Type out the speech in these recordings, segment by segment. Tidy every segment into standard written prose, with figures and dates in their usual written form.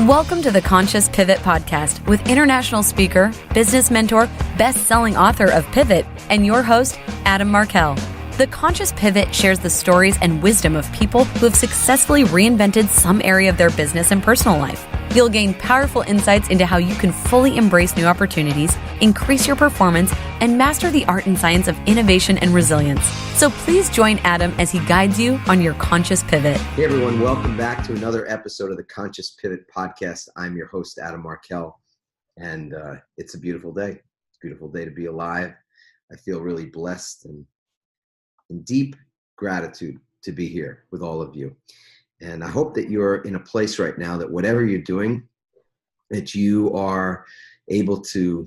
Welcome to the Conscious Pivot Podcast with international speaker, business mentor, best-selling author of Pivot, and your host, Adam Markell. The Conscious Pivot shares the stories and wisdom of people who have successfully reinvented some area of their business and personal life. You'll gain powerful insights into how you can fully embrace new opportunities, increase your performance, and master the art and science of innovation and resilience. So please join Adam as he guides you on your conscious pivot. Hey everyone, welcome back to another episode of the Conscious Pivot Podcast. I'm your host, Adam Markell, and it's a beautiful day. It's a beautiful day to be alive. I feel really blessed and in deep gratitude to be here with all of you. And I hope that you're in a place right now that whatever you're doing, that you are able to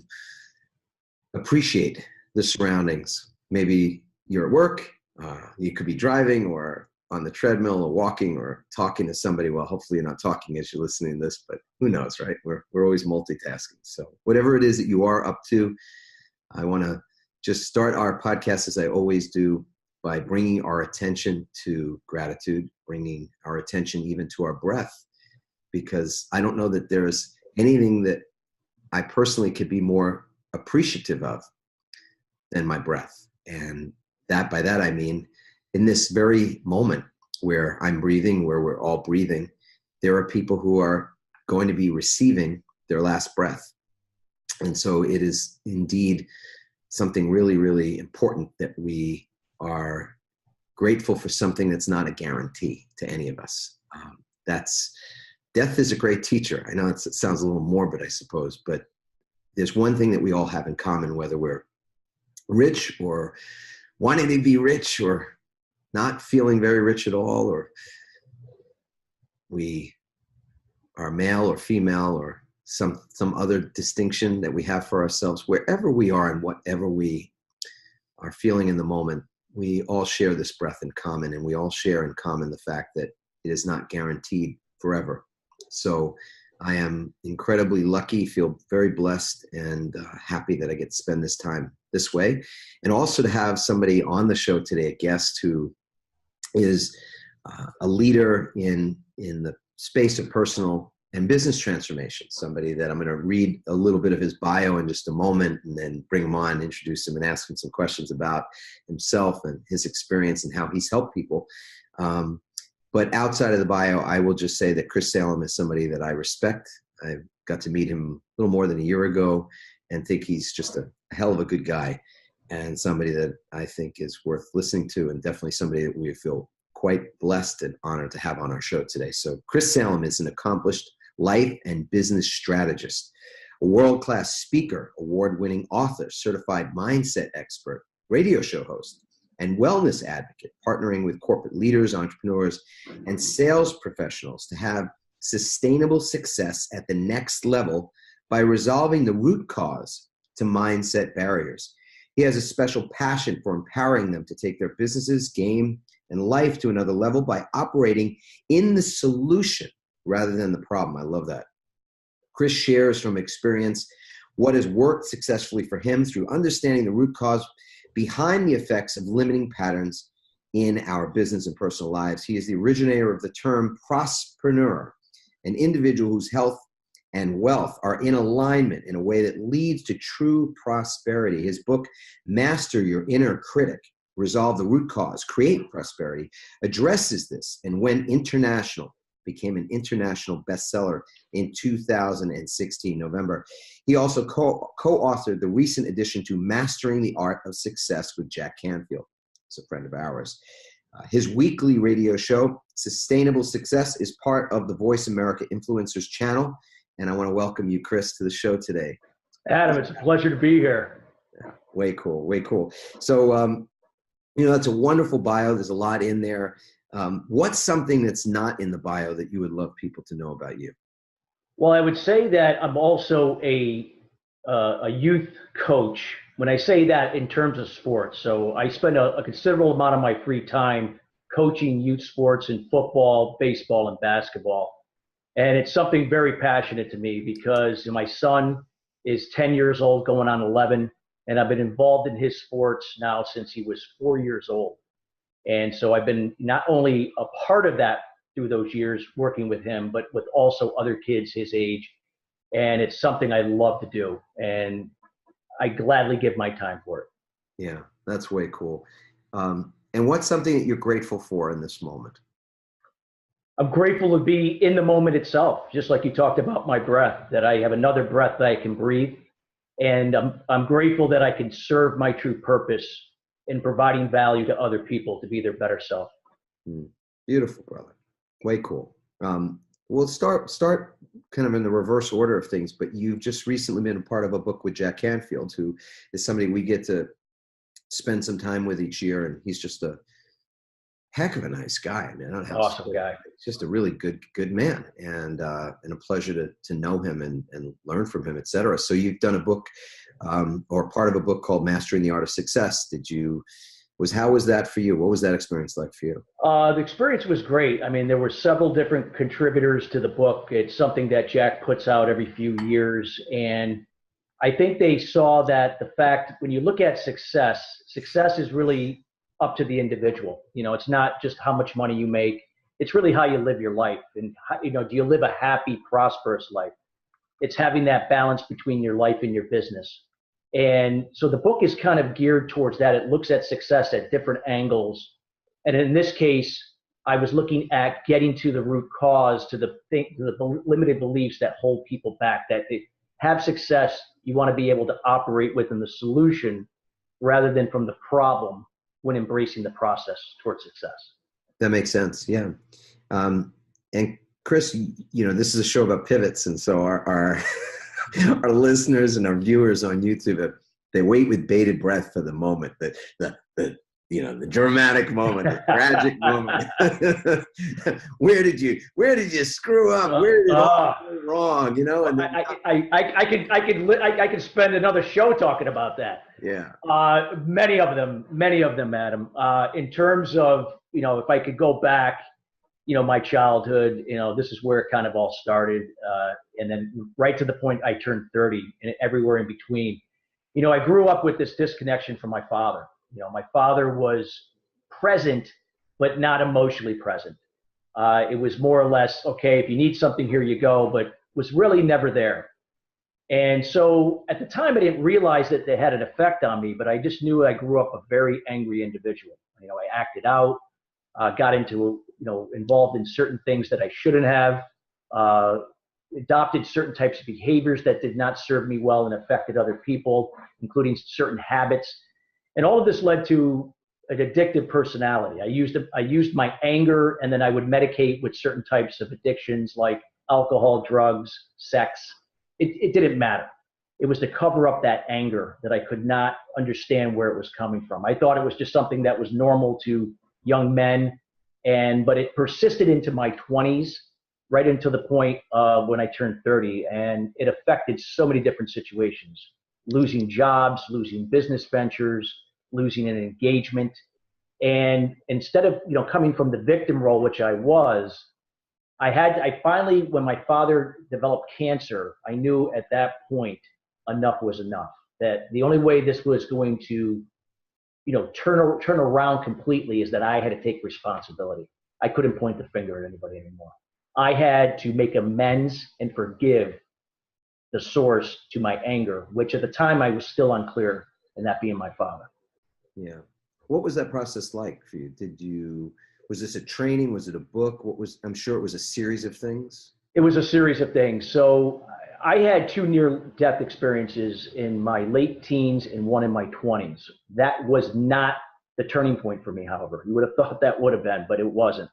appreciate the surroundings. Maybe you're at work, you could be driving or on the treadmill or walking or talking to somebody. Well, hopefully you're not talking as you're listening to this, but who knows, right? We're always multitasking. So whatever it is that you are up to, I want to just start our podcast as I always do by bringing our attention to gratitude, bringing our attention even to our breath, because I don't know that there's anything that I personally could be more appreciative of than my breath. And that by that I mean in this very moment where I'm breathing, where we're all breathing, there are people who are going to be receiving their last breath. And so it is indeed something really, really important that we are grateful for something that's not a guarantee to any of us. Death is a great teacher. I know it sounds a little morbid, I suppose, but there's one thing that we all have in common, whether we're rich or wanting to be rich or not feeling very rich at all, or we are male or female or some other distinction that we have for ourselves. Wherever we are and whatever we are feeling in the moment, we all share this breath in common, and we all share in common the fact that it is not guaranteed forever. So I am incredibly lucky, feel very blessed and happy that I get to spend this time this way. And also to have somebody on the show today, a guest who is a leader in the space of personal and business transformation, somebody that I'm going to read a little bit of his bio in just a moment and then bring him on, introduce him, and ask him some questions about himself and his experience and how he's helped people. But outside of the bio, I will just say that Chris Salem is somebody that I respect. I got to meet him a little more than a year ago and think he's just a hell of a good guy and somebody that I think is worth listening to, and definitely somebody that we feel quite blessed and honored to have on our show today. So Chris Salem is an accomplished life and business strategist, a world-class speaker, award-winning author, certified mindset expert, radio show host, and wellness advocate, partnering with corporate leaders, entrepreneurs, and sales professionals to have sustainable success at the next level by resolving the root cause to mindset barriers. He has a special passion for empowering them to take their businesses, game, and life to another level by operating in the solution rather than the problem. I love that. Chris shares from experience what has worked successfully for him through understanding the root cause behind the effects of limiting patterns in our business and personal lives. He is the originator of the term prospreneur, an individual whose health and wealth are in alignment in a way that leads to true prosperity. His book, Master Your Inner Critic, Resolve the Root Cause, Create Prosperity, addresses this and went international. Became an international bestseller in 2016, November. He also co-authored the recent addition to Mastering the Art of Success with Jack Canfield. He's a friend of ours. His weekly radio show, Sustainable Success, is part of the Voice America Influencers channel. And I want to welcome you, Chris, to the show today. Adam, it's a pleasure to be here. Yeah, way cool, way cool. So, that's a wonderful bio. There's a lot in there. What's something that's not in the bio that you would love people to know about you? Well, I would say that I'm also a youth coach. When I say that in terms of sports, so I spend a considerable amount of my free time coaching youth sports in football, baseball, and basketball. And it's something very passionate to me because my son is 10 years old, going on 11, and I've been involved in his sports now since he was 4 years old. And so I've been not only a part of that through those years working with him, but with also other kids his age. And it's something I love to do. And I gladly give my time for it. Yeah, that's way cool. And what's something that you're grateful for in this moment? I'm grateful to be in the moment itself, just like you talked about my breath, that I have another breath that I can breathe. And I'm grateful that I can serve my true purpose in providing value to other people to be their better self. Beautiful, brother. Way cool. We'll start kind of in the reverse order of things, but you've just recently been a part of a book with Jack Canfield, who is somebody we get to spend some time with each year, and he's just a heck of a nice guy, man. I don't know how Awesome guy. He's just a really good man, and a pleasure to know him and learn from him, etc. So you've done a book, or part of a book called Mastering the Art of Success. How was that for you? What was that experience like for you? The experience was great. I mean, there were several different contributors to the book. It's something that Jack puts out every few years. And I think they saw that the fact, when you look at success is really up to the individual. It's not just how much money you make. It's really how you live your life. And, do you live a happy, prosperous life? It's having that balance between your life and your business. And so the book is kind of geared towards that. It looks at success at different angles. And in this case, I was looking at getting to the root cause, to the limited beliefs that hold people back, that they have success. You want to be able to operate within the solution rather than from the problem when embracing the process towards success. That makes sense. Yeah. And Chris, this is a show about pivots. And so our our listeners and our viewers on YouTube, they wait with bated breath for the moment, the dramatic moment, the tragic moment. Where did you screw up? Where did it all go wrong? And then, I could spend another show talking about that. Yeah. Many of them, Adam. In terms of, if I could go back, my childhood, this is where it kind of all started. And then right to the point I turned 30 and everywhere in between. I grew up with this disconnection from my father. My father was present, but not emotionally present. It was more or less, okay, if you need something, here you go, but was really never there. And so at the time, I didn't realize that they had an effect on me, but I just knew I grew up a very angry individual. I acted out, got into, involved in certain things that I shouldn't have, adopted certain types of behaviors that did not serve me well and affected other people, including certain habits. And all of this led to an addictive personality. I used my anger, and then I would medicate with certain types of addictions like alcohol, drugs, sex. It didn't matter. It was to cover up that anger that I could not understand where it was coming from. I thought it was just something that was normal to young men, but it persisted into my 20s, right until the point when I turned 30, and it affected so many different situations: losing jobs, losing business ventures, losing an engagement. And instead of coming from the victim role, which I was, I finally, when my father developed cancer, I knew at that point enough was enough. That the only way this was going to turn around completely is that I had to take responsibility. I couldn't point the finger at anybody anymore. I had to make amends and forgive the source to my anger, which at the time I was still unclear, and that being my father. Yeah. What was that process like for you? Was this a training? Was it a book? I'm sure it was a series of things. It was a series of things. So I had 2 near-death experiences in my late teens and one in my 20s. That was not the turning point for me, however. You would have thought that would have been, but it wasn't.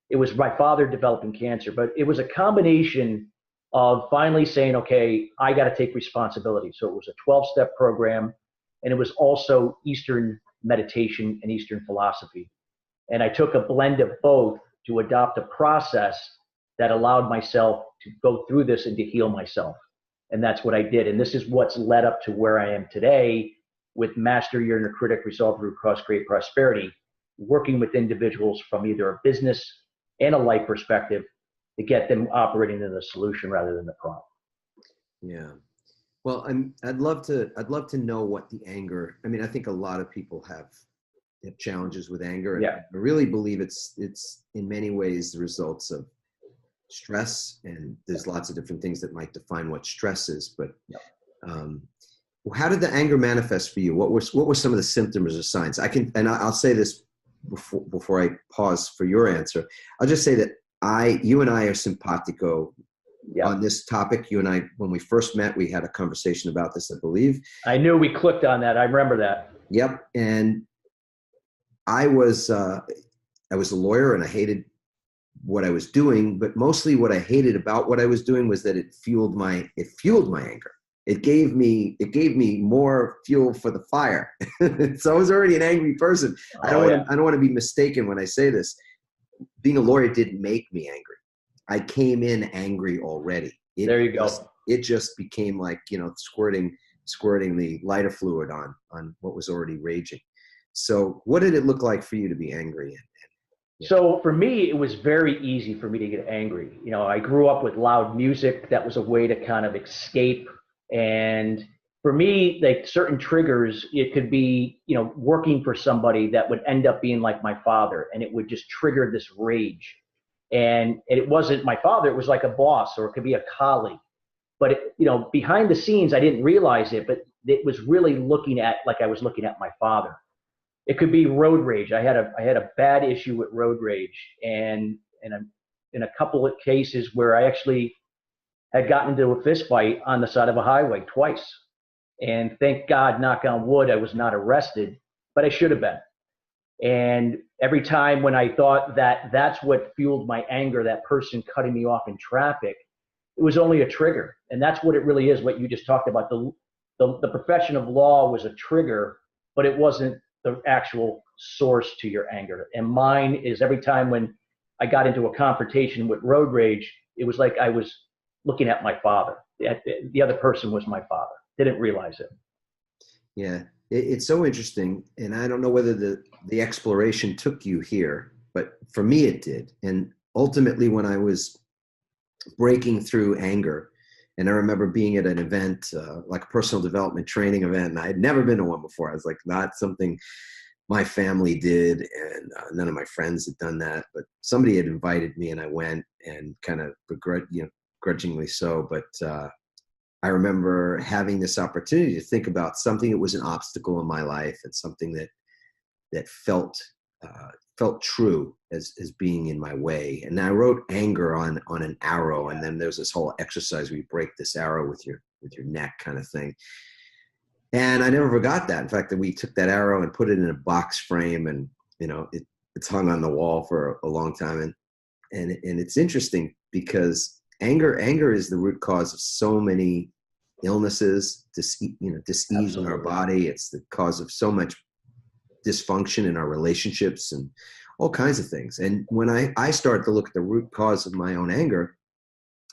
It was my father developing cancer, but it was a combination of finally saying, okay, I got to take responsibility. So it was a 12-step program, and it was also Eastern meditation and Eastern philosophy. And I took a blend of both to adopt a process that allowed myself to go through this and to heal myself. And that's what I did. And this is what's led up to where I am today with Master Your Inner Critic, Resolve Root Cause, Create Prosperity, working with individuals from either a business and a life perspective to get them operating in the solution rather than the problem. Yeah. Well, I'd love to know what the anger, I mean, I think a lot of people have have challenges with anger. And Yeah. I really believe it's in many ways the results of stress, and there's lots of different things that might define what stress is. But how did the anger manifest for you? What were some of the symptoms or signs? I'll say this before I pause for your answer. I'll just say that you and I are simpatico on this topic. You and I, when we first met, we had a conversation about this, I believe. I knew we clicked on that. I remember that. Yep. And I was a lawyer, and I hated what I was doing, but mostly what I hated about what I was doing was that it fueled my anger. It gave me more fuel for the fire. So I was already an angry person. I don't want to be mistaken when I say this. Being a lawyer didn't make me angry. I came in angry already. There you go. It just became like, squirting the lighter fluid on what was already raging. So what did it look like for you to be angry? So for me, it was very easy for me to get angry. I grew up with loud music. That was a way to kind of escape. And for me, like certain triggers, it could be, working for somebody that would end up being like my father, and it would just trigger this rage. And it wasn't my father, it was like a boss, or it could be a colleague. But behind the scenes, I didn't realize it, but it was really like I was looking at my father. It could be road rage. I had a bad issue with road rage, and in a couple of cases where I actually had gotten into a fist fight on the side of a highway twice. And thank God, knock on wood, I was not arrested, but I should have been. And every time when I thought that that's what fueled my anger, that person cutting me off in traffic, it was only a trigger. And that's what it really is, what you just talked about. The profession of law was a trigger, but it wasn't the actual source to your anger. And mine is every time when I got into a confrontation with road rage, it was like I was looking at my father. The other person was my father. Didn't realize it. Yeah, it's so interesting. And I don't know whether the exploration took you here, but for me it did. And ultimately, when I was breaking through anger, and I remember being at an event, like a personal development training event, and I had never been to one before. I was like, not something my family did, and none of my friends had done that, but somebody had invited me, and I went, and kind of begrudgingly so. But I remember having this opportunity to think about something that was an obstacle in my life, and something that felt true as being in my way. And I wrote anger on an arrow, and then there's this whole exercise where you break this arrow with your neck kind of thing. And I never forgot that. In fact, that we took that arrow and put it in a box frame, and it's hung on the wall for a long time. And it's interesting because anger is the root cause of so many illnesses, dis-ease in our body. It's the cause of so much dysfunction in our relationships and all kinds of things. And when I started to look at the root cause of my own anger,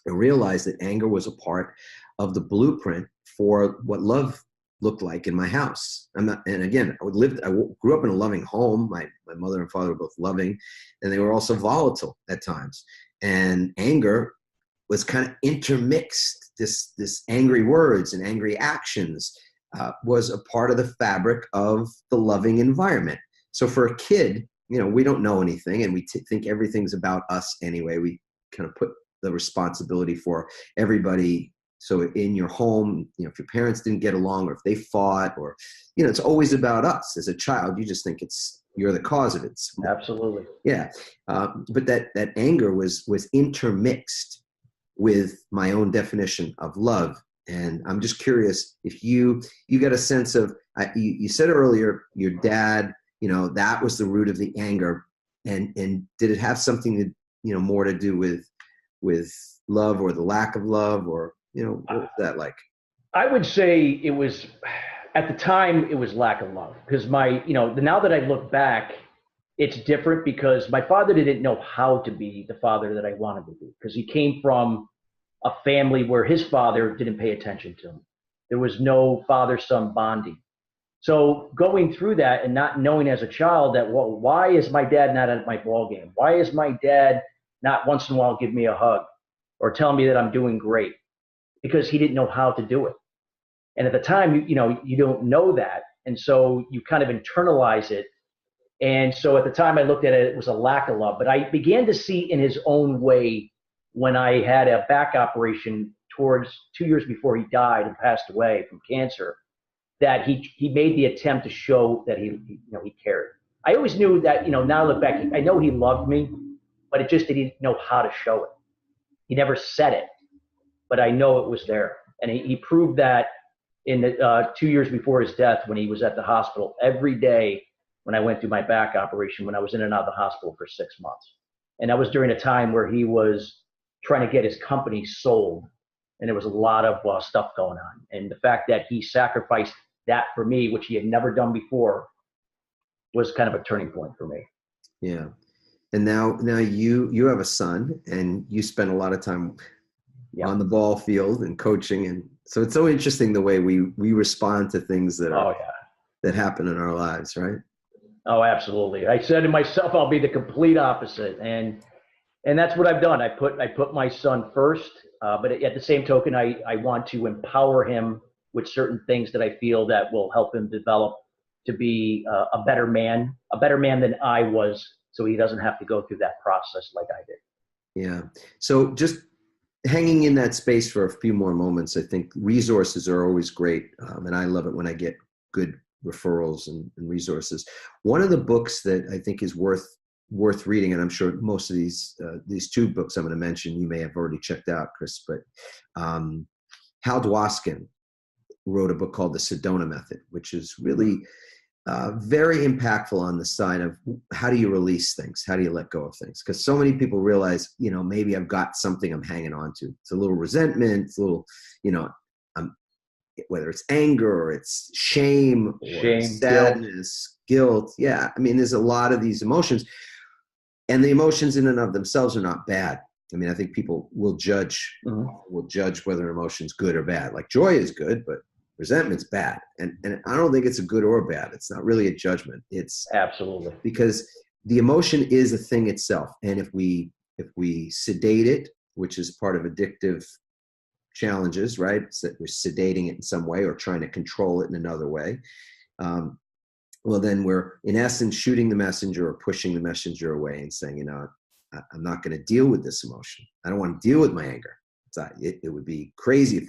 I realized that anger was a part of the blueprint for what love looked like in my house. I grew up in a loving home. My mother and father were both loving, and they were also volatile at times. And anger was kind of intermixed. This angry words and angry actions was a part of the fabric of the loving environment. So for a kid, we don't know anything, and we think everything's about us anyway. We kind of put the responsibility for everybody. So in your home, if your parents didn't get along, or if they fought, or, it's always about us. As a child, you just think you're the cause of it. Absolutely. Yeah. But that anger was intermixed with my own definition of love. And I'm just curious if you get a sense of, you said earlier, your dad, that was the root of the anger. And did it have something to, more to do with love, or the lack of love, or, what was that like? I would say it was, at the time, it was lack of love. Because now that I look back, it's different, because my father didn't know how to be the father that I wanted to be, because he came from a family where his father didn't pay attention to him. There was no father-son bonding. So going through that and not knowing as a child that, well, why is my dad not at my ball game? Why is my dad not once in a while give me a hug or tell me that I'm doing great? Because he didn't know how to do it. And at the time, you don't know that. And so you kind of internalize it. And so at the time I looked at it, it was a lack of love. But I began to see in his own way when I had a back operation towards 2 years before he died and passed away from cancer, that he made the attempt to show that he cared. I always knew that, now I look back, I know he loved me, but it just didn't know how to show it. He never said it, but I know it was there. And he proved that in the 2 years before his death, when he was at the hospital, every day when I went through my back operation, when I was in and out of the hospital for 6 months. And that was during a time where he was trying to get his company sold. And there was a lot of stuff going on. And the fact that he sacrificed that for me, which he had never done before, was kind of a turning point for me. Yeah. And now you have a son, and you spend a lot of time on the ball field and coaching. And so it's so interesting the way we respond to things that that happen in our lives, right? Oh, absolutely. I said to myself, I'll be the complete opposite. And that's what I've done. I put my son first, but at the same token, I want to empower him with certain things that I feel that will help him develop to be a better man than I was, so he doesn't have to go through that process like I did. Yeah. So just hanging in that space for a few more moments, I think resources are always great. And I love it when I get good referrals and resources. One of the books that I think is worth reading, and I'm sure most of these two books I'm going to mention you may have already checked out, Chris, but Hal Dwoskin wrote a book called The Sedona Method, which is really very impactful on the side of how do you release things? How do you let go of things? Because so many people realize, maybe I've got something I'm hanging on to. It's a little resentment, it's a little, whether it's anger or it's shame or sadness, guilt. Yeah. I mean, there's a lot of these emotions, and the emotions in and of themselves are not bad. I mean, I think people will judge whether an emotion's good or bad. Like joy is good, but resentment's bad. And I don't think it's a good or bad. It's not really a judgment. It's absolutely, because the emotion is a thing itself. And if we sedate it, which is part of addictive challenges, right? So we're sedating it in some way or trying to control it in another way. Well, then we're in essence shooting the messenger or pushing the messenger away and saying, I'm not going to deal with this emotion. I don't want to deal with my anger. It would be crazy if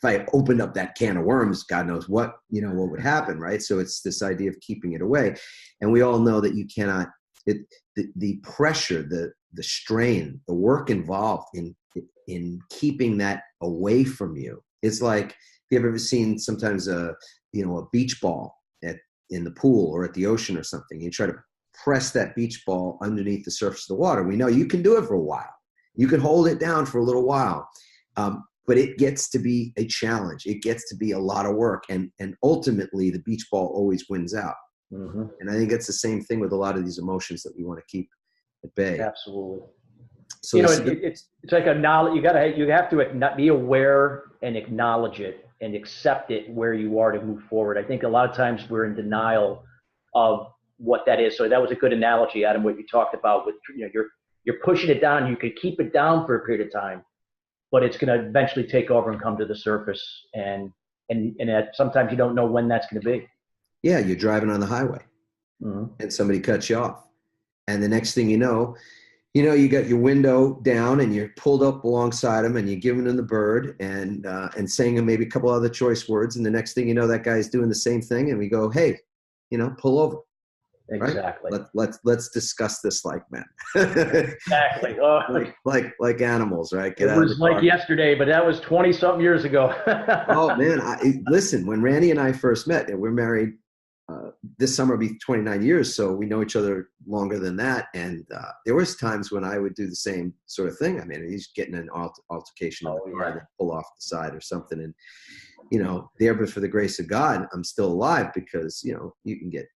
I opened up that can of worms. God knows what would happen, right? So it's this idea of keeping it away, and we all know that you cannot. The pressure, the strain, the work involved in keeping that away from you. It's like, if you've ever seen sometimes a beach ball in the pool or at the ocean or something, you try to press that beach ball underneath the surface of the water. We know you can do it for a while. You can hold it down for a little while, but it gets to be a challenge. It gets to be a lot of work, and ultimately the beach ball always wins out. Mm-hmm. And I think it's the same thing with a lot of these emotions that we want to keep at bay. Absolutely. So it's like a knowledge. You have to be aware and acknowledge it and accept it where you are to move forward. I think a lot of times we're in denial of what that is. So that was a good analogy, Adam, what you talked about with you're pushing it down. You could keep it down for a period of time, but it's going to eventually take over and come to the surface. And sometimes you don't know when that's going to be. Yeah, you're driving on the highway, and somebody cuts you off, and the next thing you know, you got your window down and you're pulled up alongside them, and you're giving them the bird and saying them maybe a couple other choice words, and the next thing you know, that guy's doing the same thing, and we go, hey, pull over. Exactly. Right? Let's discuss this like men. Exactly. Like animals, right? It was like yesterday, but that was 20-something years ago. Oh man, listen. When Randy and I first met, and we're married this summer, will be 29 years, so we know each other longer than that. And there was times when I would do the same sort of thing. I mean, he's getting an altercation in the car and pull off the side or something, and there, but for the grace of God, I'm still alive, because you can get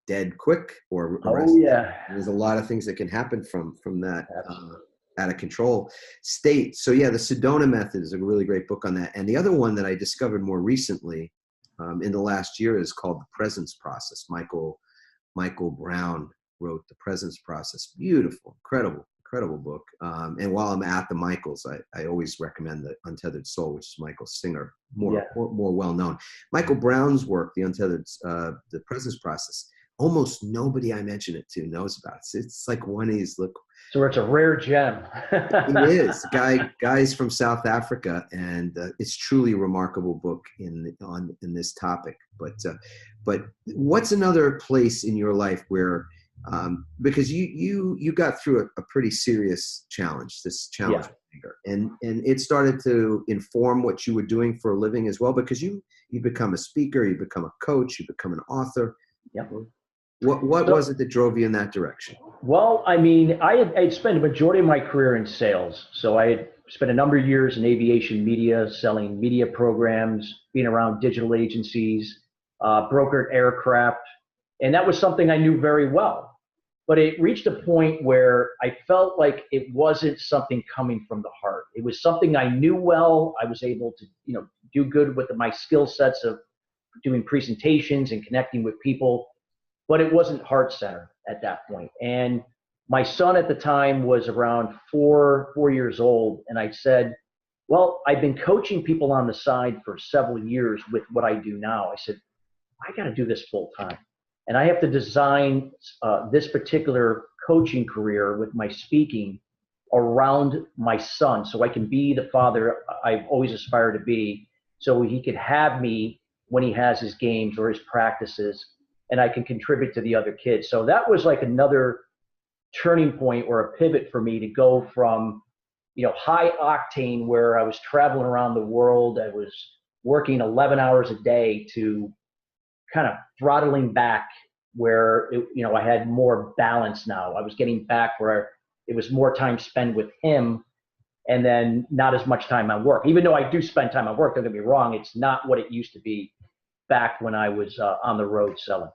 dead quick or arrested. Oh yeah. There's a lot of things that can happen from that out of control state. So yeah, the Sedona Method is a really great book on that. And the other one that I discovered more recently in the last year is called The Presence Process. Michael Brown wrote The Presence Process. Beautiful, incredible book. And while I'm at the Michaels, I always recommend The Untethered Soul, which is Michael Singer, more well known. Michael Brown's work, The Presence Process, almost nobody I mention it to knows about it. It's like one of these, look. So it's a rare gem. It is. Guys from South Africa, and it's truly a remarkable book in this topic. But what's another place in your life where, because you got through a pretty serious challenge, this challenge, and it started to inform what you were doing for a living as well, because you become a speaker, you become a coach, you become an author. Yep. What was it that drove you in that direction? Well, I mean, I had spent a majority of my career in sales. So I had spent a number of years in aviation media, selling media programs, being around digital agencies, brokered aircraft. And that was something I knew very well. But it reached a point where I felt like it wasn't something coming from the heart. It was something I knew well. I was able to, do good with my skill sets of doing presentations and connecting with people, but it wasn't heart-centered at that point. And my son at the time was around four years old. And I said, well, I've been coaching people on the side for several years with what I do now. I said, I got to do this full time. And I have to design this particular coaching career with my speaking around my son so I can be the father I've always aspired to be, so he could have me when he has his games or his practices, and I can contribute to the other kids. So that was like another turning point or a pivot for me to go from, high octane where I was traveling around the world, I was working 11 hours a day, to kind of throttling back where, I had more balance now. I was getting back where it was more time spent with him and then not as much time on work. Even though I do spend time on work, don't get me wrong, it's not what it used to be back when I was on the road selling.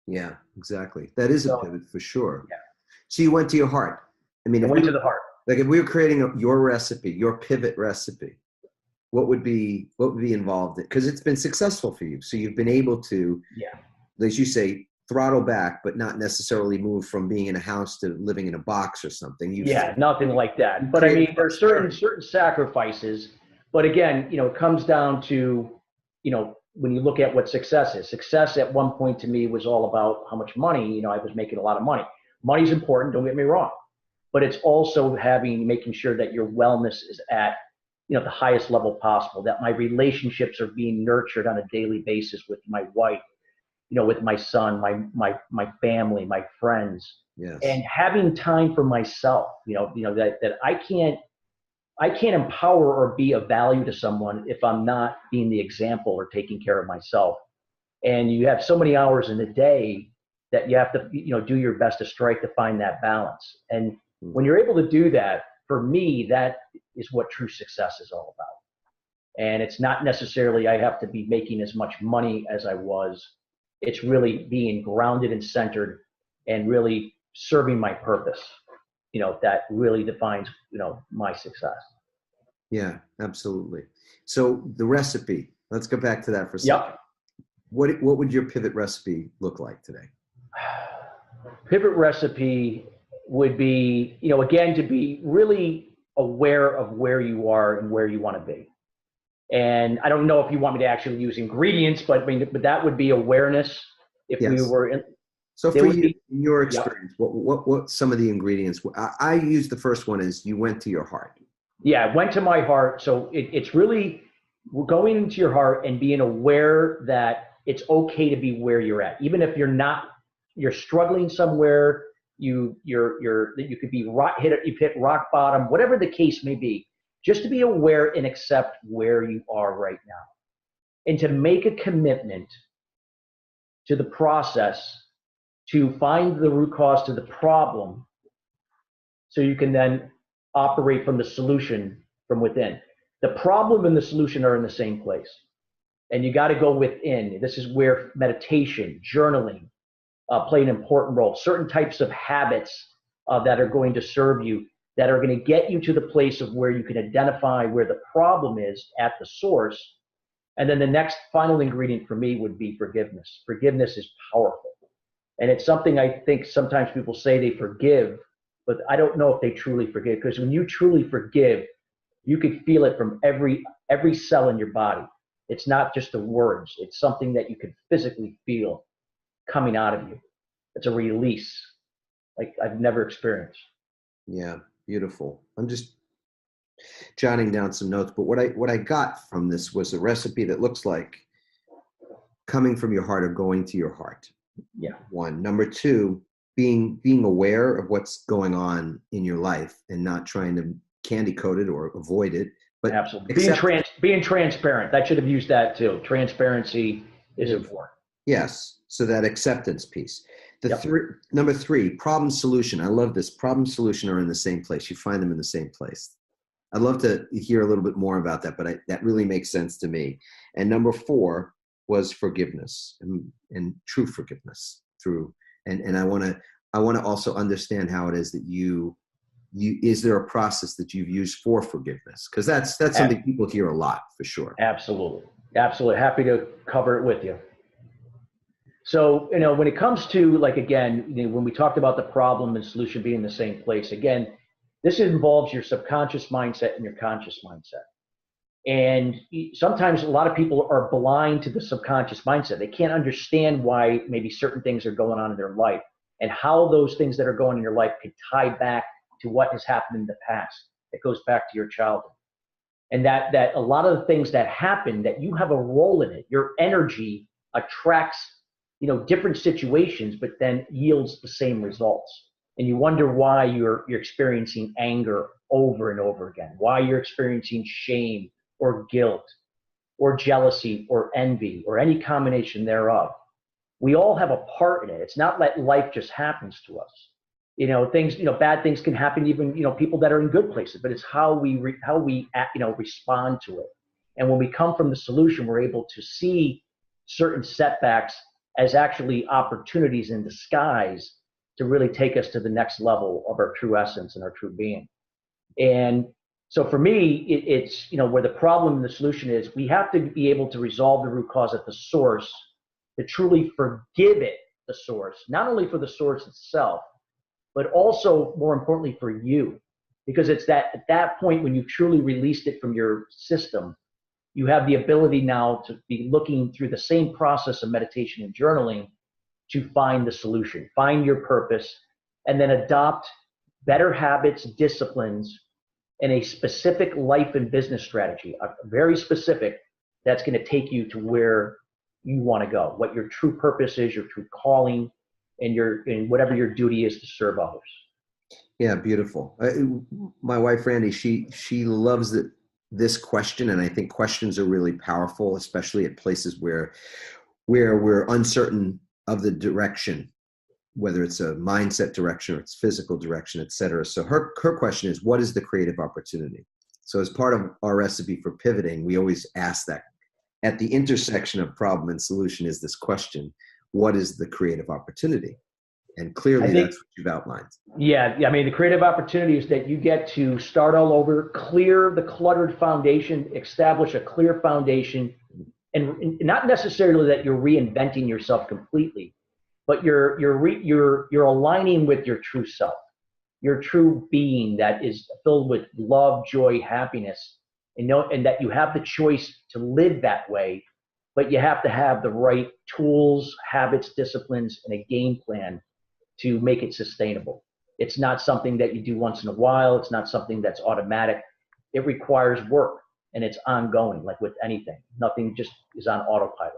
Yeah, exactly. That is a pivot for sure. Yeah. So you went to your heart. I mean, I went to the heart. Like if we were creating your recipe, your pivot recipe, what would be involved in it? Because it's been successful for you. So you've been able to, as you say, throttle back, but not necessarily move from being in a house to living in a box or something. Nothing like that. But I mean, there's certain sacrifices. But again, it comes down to, when you look at what success is. Success at one point to me was all about how much money, I was making a lot of money. Money's important, don't get me wrong. But it's also making sure that your wellness is at, the highest level possible, that my relationships are being nurtured on a daily basis with my wife, with my son, my family, my friends, and having time for myself, that I can't empower or be of value to someone if I'm not being the example or taking care of myself. And you have so many hours in the day that you have to, do your best to strike to find that balance. And when you're able to do that, for me, that is what true success is all about. And it's not necessarily I have to be making as much money as I was. It's really being grounded and centered and really serving my purpose, that really defines, my success. Yeah, absolutely. So the recipe, let's go back to that for a second. What would your pivot recipe look like today? Pivot recipe would be, again, to be really aware of where you are and where you want to be. And I don't know if you want me to actually use ingredients, but that would be awareness. If we were in. So for you, in your experience, what some of the ingredients? I use the first one is you went to your heart. Yeah, it went to my heart. So it's really going into your heart and being aware that it's okay to be where you're at, even if you're struggling somewhere. You could be you've hit rock bottom, whatever the case may be. Just to be aware and accept where you are right now, and to make a commitment to the process to find the root cause to the problem, so you can then operate from the solution from within. The problem and the solution are in the same place, and you got to go within. This is where meditation, journaling play an important role. Certain types of habits that are going to serve you, that are going to get you to the place of where you can identify where the problem is at the source. And then the next final ingredient for me would be forgiveness. Forgiveness is powerful. And it's something I think sometimes people say they forgive, but I don't know if they truly forgive, because when you truly forgive, you could feel it from every cell in your body. It's not just the words. It's something that you could physically feel coming out of you. It's a release like I've never experienced. Yeah, beautiful. I'm just jotting down some notes, but what I got from this was a recipe that looks like coming from your heart or going to your heart. Yeah. One. Number two, being aware of what's going on in your life and not trying to candy coat it or avoid it, but Absolutely. accept Being transparent. I should have used that too. Transparency is important. Yes. So that acceptance piece. Yep. Number three, problem solution. I love this. Problem solution are in the same place. You find them in the same place. I'd love to hear a little bit more about that, but that really makes sense to me. And number four was forgiveness and true forgiveness and I want to also understand how it is that you is there a process that you've used for forgiveness? Because that's something people hear a lot for sure. Absolutely. Happy to cover it with you. So, when it comes to when we talked about the problem and solution being in the same place, again, this involves your subconscious mindset and your conscious mindset. And sometimes a lot of people are blind to the subconscious mindset. They can't understand why maybe certain things are going on in their life and how those things that are going in your life can tie back to what has happened in the past. It goes back to your childhood. And that a lot of the things that happen, that you have a role in it, your energy attracts, different situations, but then yields the same results. And you wonder why you're experiencing anger over and over again, why you're experiencing shame or guilt or jealousy or envy or any combination thereof. We all have a part in it. It's not that life just happens to us. Bad things can happen even, people that are in good places, but it's how we respond to it. And when we come from the solution, we're able to see certain setbacks as actually opportunities in disguise to really take us to the next level of our true essence and our true being. And so for me, it's, where the problem and the solution is, we have to be able to resolve the root cause at the source, to truly forgive it, the source, not only for the source itself, but also more importantly for you, because it's at that point when you truly released it from your system, you have the ability now to be looking through the same process of meditation and journaling to find the solution, find your purpose, and then adopt better habits, disciplines, and a specific life and business strategy, a very specific, that's going to take you to where you want to go, what your true purpose is, your true calling, and whatever your duty is to serve others. Yeah, beautiful. My wife, Randy, she loves this question, and I think questions are really powerful, especially at places where we're uncertain of the direction, whether it's a mindset direction or it's physical direction, et cetera. So her question is, what is the creative opportunity? So as part of our recipe for pivoting, we always ask that at the intersection of problem and solution is this question: what is the creative opportunity? And clearly that's what you've outlined. Yeah. I mean, the creative opportunity is that you get to start all over, clear the cluttered foundation, establish a clear foundation, and not necessarily that you're reinventing yourself completely, but you're aligning with your true self, your true being that is filled with love, joy, happiness, and that you have the choice to live that way, but you have to have the right tools, habits, disciplines, and a game plan to make it sustainable. It's not something that you do once in a while. It's not something that's automatic. It requires work, and it's ongoing, like with anything. Nothing just is on autopilot.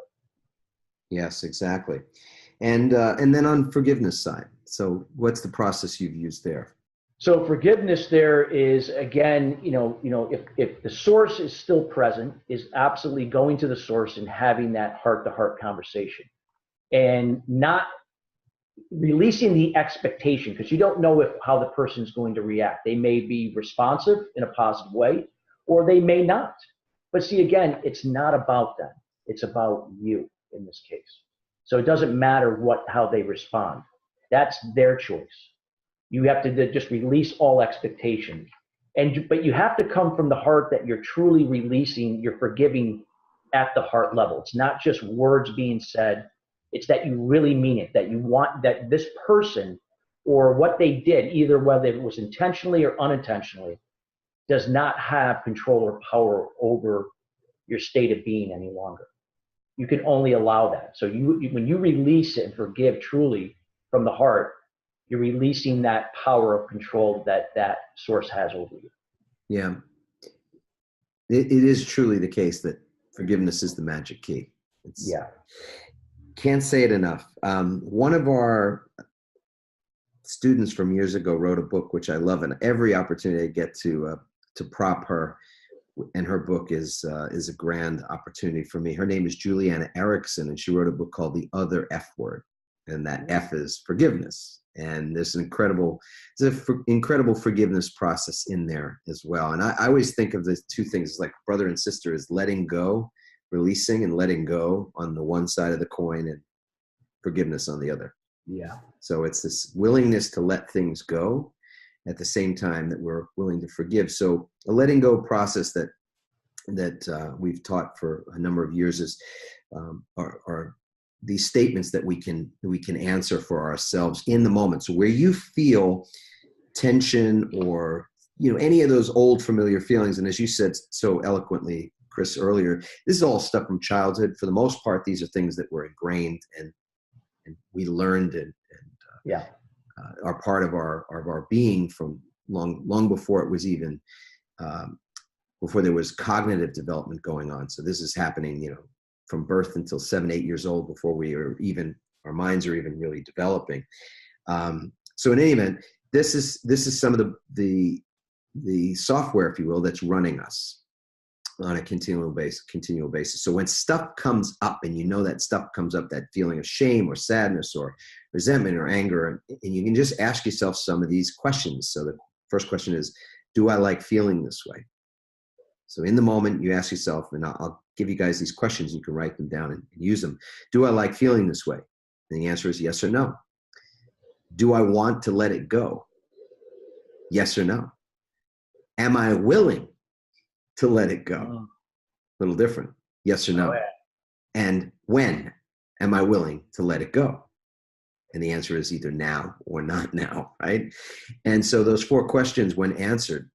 Yes, exactly. And then on forgiveness side, so what's the process you've used there? So forgiveness there is, again, if the source is still present, is absolutely going to the source and having that heart-to-heart conversation, and not releasing the expectation, because you don't know how the person is going to react. They may be responsive in a positive way, or they may not. But see, again, it's not about them. It's about you in this case. So it doesn't matter how they respond. That's their choice. You have to just release all expectations. But you have to come from the heart that you're truly releasing, you're forgiving at the heart level. It's not just words being said. It's that you really mean it, that you want that this person or what they did, either whether it was intentionally or unintentionally, does not have control or power over your state of being any longer. You can only allow that. So when you release it and forgive truly, from the heart, you're releasing that power of control that source has over you. Yeah. It is truly the case that forgiveness is the magic key. Can't say it enough. One of our students from years ago wrote a book, which I love, and every opportunity I get to prop her, and her book is a grand opportunity for me. Her name is Juliana Erickson, and she wrote a book called The Other F Word, and that F is forgiveness. And there's an incredible forgiveness process in there as well. And I always think of the two things like brother and sister is letting go, releasing and letting go on the one side of the coin, and forgiveness on the other. Yeah. So it's this willingness to let things go at the same time that we're willing to forgive. So a letting go process that we've taught for a number of years is are these statements that we can answer for ourselves in the moment. So where you feel tension or any of those old familiar feelings, and as you said so eloquently, Chris, earlier, this is all stuff from childhood. For the most part, these are things that were ingrained and we learned and are part of our being from long before it was even before there was cognitive development going on. So this is happening, from birth until 7-8 years old, before our minds are even really developing. So in any event, this is some of the software, if you will, that's running us on a continual basis. So when stuff comes up, and that stuff comes up, that feeling of shame or sadness or resentment or anger, and you can just ask yourself some of these questions. So the first question is, do I like feeling this way? So in the moment, you ask yourself, and I'll give you guys these questions. You can write them down and use them. Do I like feeling this way? And the answer is yes or no. Do I want to let it go? Yes or no. Am I willing to let it go? A little different. Yes or no. Oh, yeah. And when am I willing to let it go? And the answer is either now or not now, right? And so those 4 questions, when answered,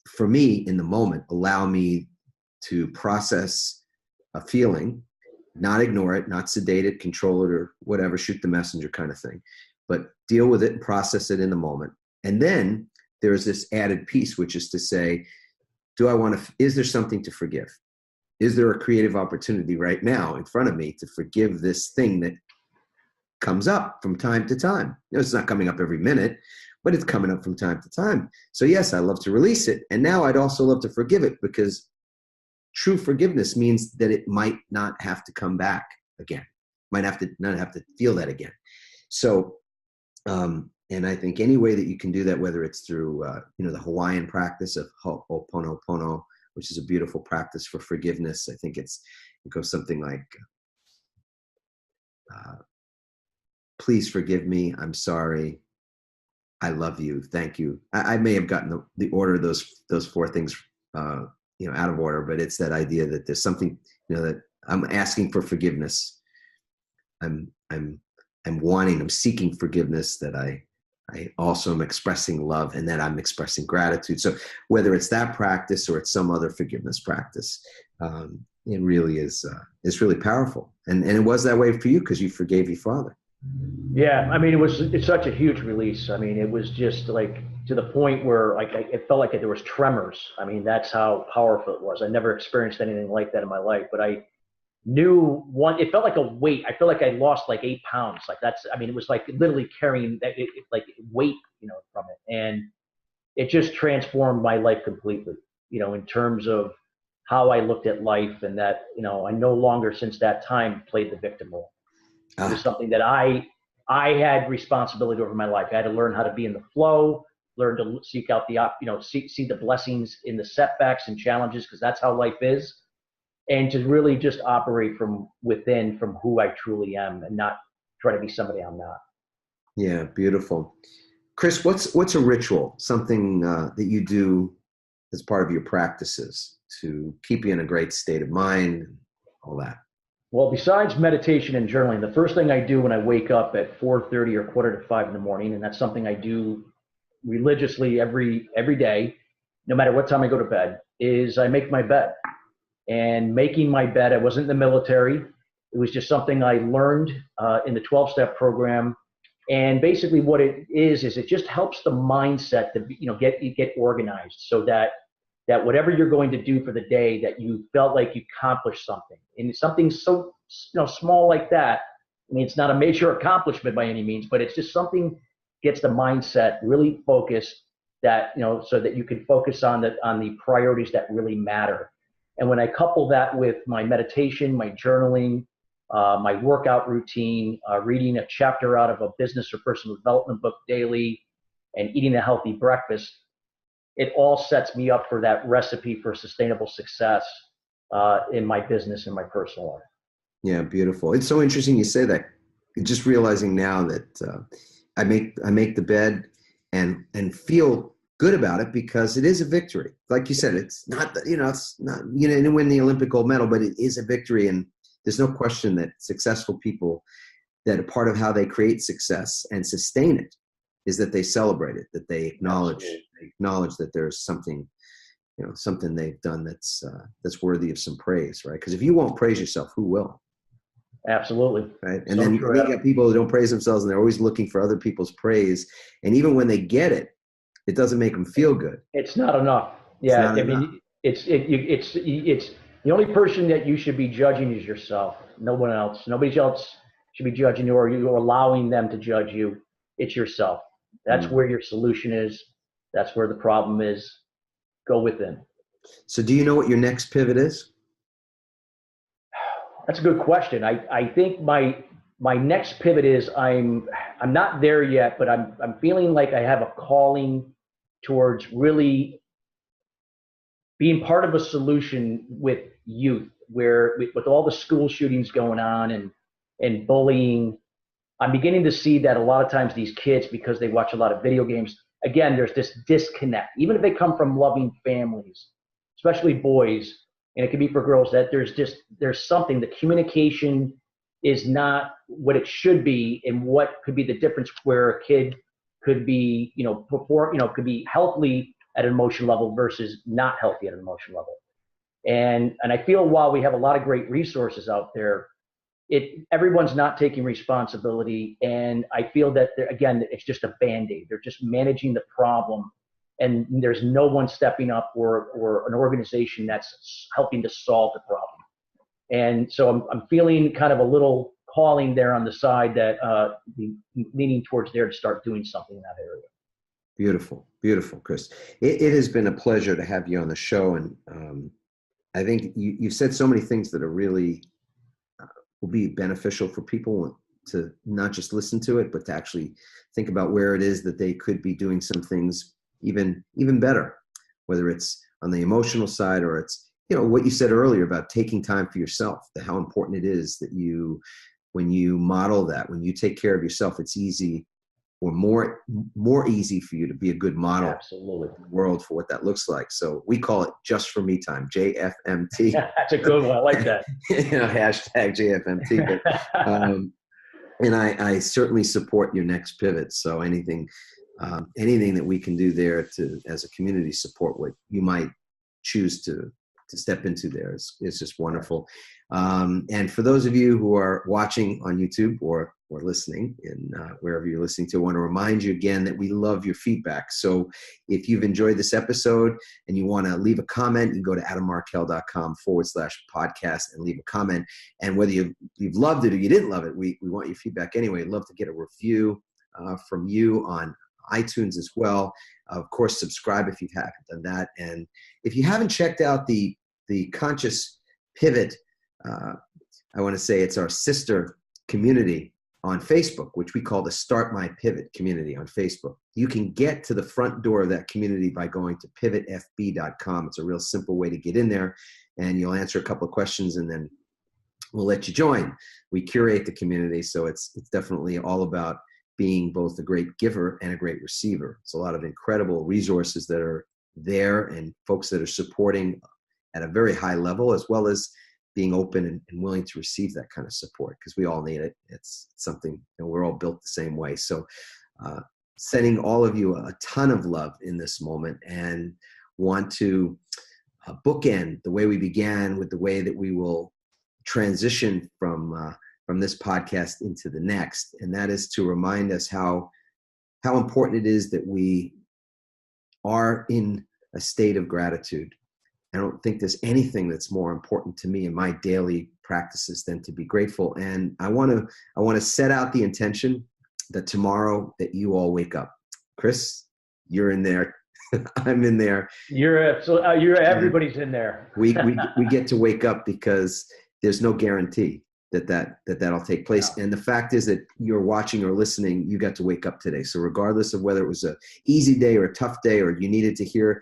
for me in the moment, allow me to process a feeling, not ignore it, not sedate it, control it, or whatever, shoot the messenger kind of thing, but deal with it and process it in the moment. And then there's this added piece, which is to say, is there something to forgive? Is there a creative opportunity right now in front of me to forgive this thing that comes up from time to time? It's not coming up every minute, but it's coming up from time to time. So yes, I love to release it. And now I'd also love to forgive it, because true forgiveness means that it might not have to come back again. Might not have to feel that again. So, and I think any way that you can do that, whether it's through, the Hawaiian practice of Ho'oponopono, which is a beautiful practice for forgiveness. I think it goes something like, please forgive me. I'm sorry. I love you. Thank you. I may have gotten the order of those 4 things, out of order, but it's that idea that there's something, that I'm asking for forgiveness. I'm seeking forgiveness, that I also am expressing love, and that I'm expressing gratitude. So whether it's that practice or it's some other forgiveness practice, it really is really powerful. And it was that way for you because you forgave your father. Yeah, I mean, it's such a huge release. I mean, it was just like to the point where it felt like there was tremors. I mean, that's how powerful it was. I never experienced anything like that in my life, but I knew it felt like a weight. I feel like I lost like 8 pounds. It was like literally carrying that like weight, from it. And it just transformed my life completely, in terms of how I looked at life, and that, I no longer since that time played the victim role. It was something that I had responsibility over my life. I had to learn how to be in the flow, learn to seek out see the blessings in the setbacks and challenges, because that's how life is. And to really just operate from within, from who I truly am, and not try to be somebody I'm not. Yeah, beautiful. Chris, what's a ritual, something that you do as part of your practices to keep you in a great state of mind and all that? Well, besides meditation and journaling, the first thing I do when I wake up at 4:30 or 4:45 in the morning, and that's something I do religiously every day, no matter what time I go to bed, is I make my bed. And making my bed, I wasn't in the military. It was just something I learned in the 12-step program. And basically what it is it just helps the mindset to, get organized so that whatever you're going to do for the day, that you felt like you accomplished something. And something so, small like that. I mean, it's not a major accomplishment by any means, but it's just something gets the mindset really focused, that, so that you can focus on the priorities that really matter. And when I couple that with my meditation, my journaling, my workout routine, reading a chapter out of a business or personal development book daily, and eating a healthy breakfast, it all sets me up for that recipe for sustainable success in my business and my personal life. Yeah, beautiful. It's so interesting you say that. Just realizing now that I make the bed and feel good about it, because it is a victory. Like you said, it's not, it's not, to win the Olympic gold medal, but it is a victory. And there's no question that successful people, that a part of how they create success and sustain it is that they celebrate it, that they acknowledge that there's something, something they've done that's worthy of some praise, right? Because if you won't praise yourself, who will? Absolutely. Right. And then you get people who don't praise themselves, and they're always looking for other people's praise. And even when they get it, it doesn't make them feel good. It's not enough. Yeah. It's the only person that you should be judging is yourself. No one else. Nobody else should be judging you, or you're allowing them to judge you. It's yourself. That's where your solution is. That's where the problem is. Go within. So do you know what your next pivot is? That's a good question. I think my next pivot is, I'm not there yet, but I'm feeling like I have a calling towards really being part of a solution with youth, where with all the school shootings going on and bullying, I'm beginning to see that a lot of times these kids, because they watch a lot of video games, again, there's this disconnect. Even if they come from loving families, especially boys, and it can be for girls, that there's something, the communication is not what it should be, and what could be the difference where a kid could be, could be healthy at an emotional level versus not healthy at an emotional level. And I feel while we have a lot of great resources out there, everyone's not taking responsibility. And I feel that again, it's just a Band-Aid. They're just managing the problem, and there's no one stepping up, or an organization that's helping to solve the problem. And so I'm feeling kind of a little calling there on the side, that leaning towards there to start doing something in that area. Beautiful, beautiful, Chris. It has been a pleasure to have you on the show, and I think you've said so many things that are really will be beneficial for people to not just listen to it, but to actually think about where it is that they could be doing some things even better, whether it's on the emotional side, or it's, what you said earlier about taking time for yourself, how important it is that when you model that, when you take care of yourself, it's easy, or more easy for you to be a good model. Absolutely. In the world for what that looks like. So we call it Just For Me Time, JFMT. That's a good one. I like that. Hashtag JFMT. But, and I certainly support your next pivot. So anything that we can do there to, as a community, support what you might choose to step into there is just wonderful. And for those of you who are watching on YouTube or listening in wherever you're listening to, I want to remind you again that we love your feedback. So if you've enjoyed this episode and you want to leave a comment, you can go to adammarkel.com/podcast and leave a comment. And whether you've loved it or you didn't love it, we want your feedback anyway. I'd love to get a review from you on iTunes as well. Of course, subscribe if you haven't done that. And if you haven't checked out the Conscious Pivot, I want to say it's our sister community on Facebook, which we call the Start My Pivot community on Facebook. You can get to the front door of that community by going to pivotfb.com. It's a real simple way to get in there, and you'll answer a couple of questions, and then we'll let you join. We curate the community, so it's definitely all about being both a great giver and a great receiver. It's a lot of incredible resources that are there, and folks that are supporting at a very high level, as well as being open and willing to receive that kind of support, because we all need it. It's something, we're all built the same way. So sending all of you a ton of love in this moment, and want to bookend the way we began with the way that we will transition from from this podcast into the next, and that is to remind us how important it is that we are in a state of gratitude. I don't think there's anything that's more important to me in my daily practices than to be grateful. And I want to set out the intention that tomorrow that you all wake up. Chris, you're in there. I'm in there. Everybody's in there. we get to wake up because there's no guarantee that'll take place. Yeah. And the fact is that you're watching or listening, you got to wake up today. So regardless of whether it was an easy day or a tough day, or you needed to hear,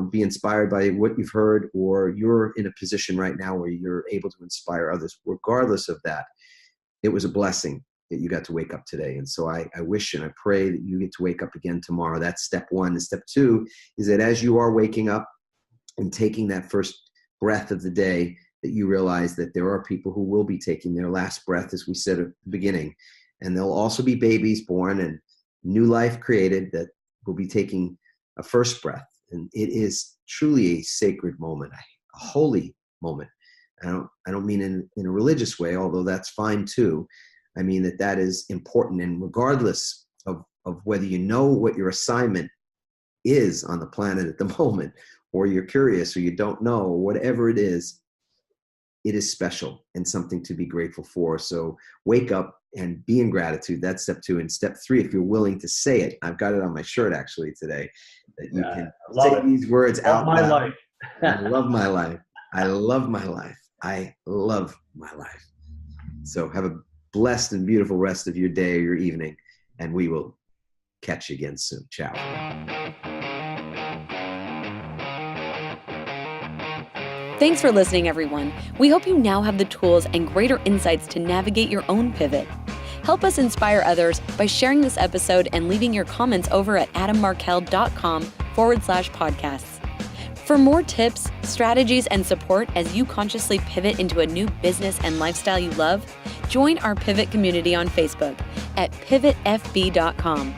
be inspired by what you've heard, or you're in a position right now where you're able to inspire others, regardless of that, it was a blessing that you got to wake up today. And so I wish and I pray that you get to wake up again tomorrow. That's step one. And step two is that as you are waking up and taking that first breath of the day, that you realize that there are people who will be taking their last breath, as we said at the beginning. And there'll also be babies born and new life created that will be taking a first breath. And it is truly a sacred moment, a holy moment. I don't mean in a religious way, although that's fine too. I mean that is important. And regardless of whether you know what your assignment is on the planet at the moment, or you're curious, or you don't know, or whatever it is special and something to be grateful for. So wake up and be in gratitude. That's step two. And step three, if you're willing to say it, I've got it on my shirt actually today, that you can say these words out loud. Life. I love my life. I love my life. I love my life. So have a blessed and beautiful rest of your day or your evening, and we will catch you again soon. Ciao. Thanks for listening, everyone. We hope you now have the tools and greater insights to navigate your own pivot. Help us inspire others by sharing this episode and leaving your comments over at adammarkel.com/podcasts. For more tips, strategies, and support as you consciously pivot into a new business and lifestyle you love, join our Pivot community on Facebook at pivotfb.com.